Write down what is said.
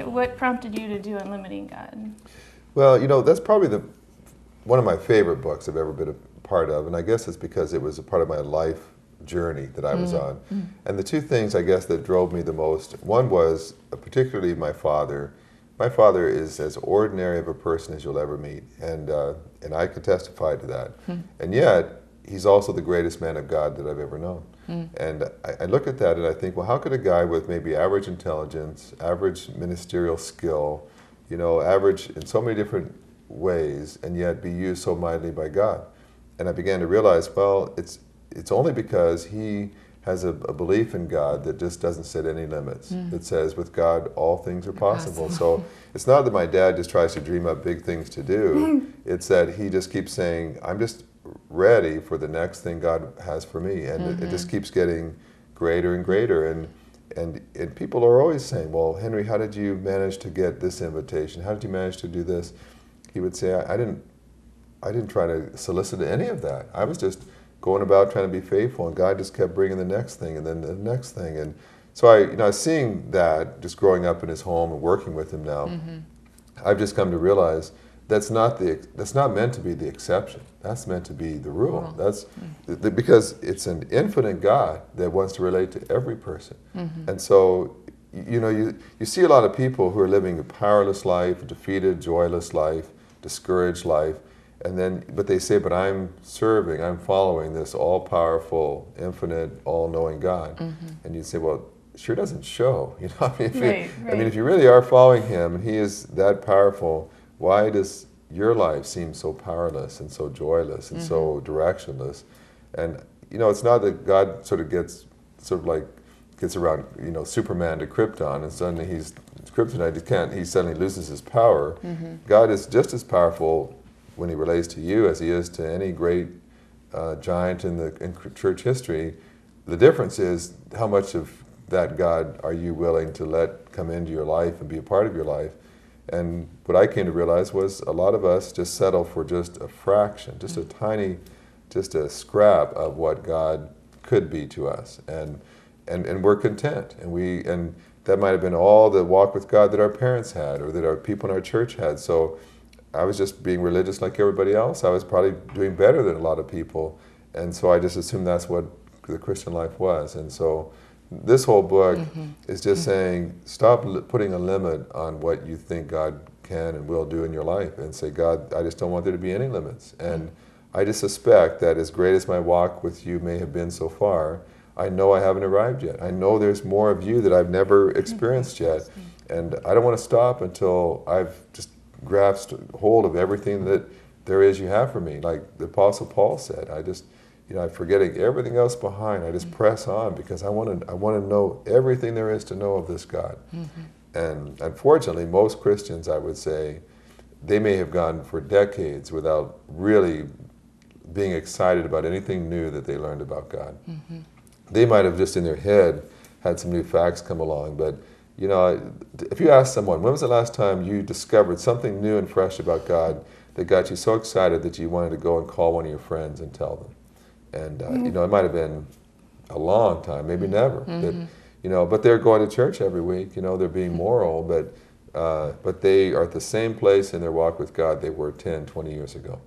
what prompted you to do Unlimiting God? Well, you know, that's probably one of my favorite books I've ever been a part of, and I guess it's because it was a part of my life journey that I was on. And the two things, I guess, that drove me the most, one was particularly my father. My father is as ordinary of a person as you'll ever meet, and I can testify to that. And yet, he's also the greatest man of God that I've ever known. And I look at that and I think, well, how could a guy with maybe average intelligence, average ministerial skill, you know, average in so many different ways, and yet be used so mightily by God? And I began to realize, well, it's only because he has a belief in God that just doesn't set any limits. That says, with God, all things are possible. So it's not that my dad just tries to dream up big things to do. It's that he just keeps saying, I'm just ready for the next thing God has for me. And it just keeps getting greater and greater. And people are always saying, well, Henry, how did you manage to get this invitation? How did you manage to do this? He would say, I didn't try to solicit any of that. I was just going about trying to be faithful, and God just kept bringing the next thing and then the next thing. And so I was seeing that just growing up in his home and working with him now. I've just come to realize that's not meant to be the exception. That's meant to be the rule. That's because it's an infinite God that wants to relate to every person. And so, you know, you see a lot of people who are living a powerless life, a defeated, joyless life, discouraged life. And then, but they say, but I'm serving, I'm following this all-powerful, infinite, all-knowing God. And you say, well, it sure doesn't show. You know, I mean, if you really are following him and he is that powerful, why does your life seem so powerless and so joyless and so directionless? And, you know, it's not that God gets around, you know, Superman to Krypton and suddenly he's kryptonite, he suddenly loses his power. God is just as powerful when he relates to you as he is to any great giant in church history. The difference is how much of that God are you willing to let come into your life and be a part of your life. And what I came to realize was a lot of us just settle for just a fraction, just a tiny, just a scrap of what God could be to us. And we're content. And that might have been all the walk with God that our parents had or that our people in our church had. So I was just being religious like everybody else. I was probably doing better than a lot of people. And so I just assumed that's what the Christian life was. And so this whole book is just saying, stop putting a limit on what you think God can and will do in your life, and say, God, I just don't want there to be any limits. And I just suspect that as great as my walk with you may have been so far, I know I haven't arrived yet. I know there's more of you that I've never experienced yet. And I don't want to stop until I've just grasped hold of everything that there is you have for me. Like the Apostle Paul said, I'm forgetting everything else behind. I just press on because I want to know everything there is to know of this God. And unfortunately, most Christians, I would say, they may have gone for decades without really being excited about anything new that they learned about God. They might have just in their head had some new facts come along, but you know, if you ask someone, when was the last time you discovered something new and fresh about God that got you so excited that you wanted to go and call one of your friends and tell them? And you know, it might have been a long time, maybe never. But they're going to church every week. You know, they're being moral, but they are at the same place in their walk with God they were 10, 20 years ago.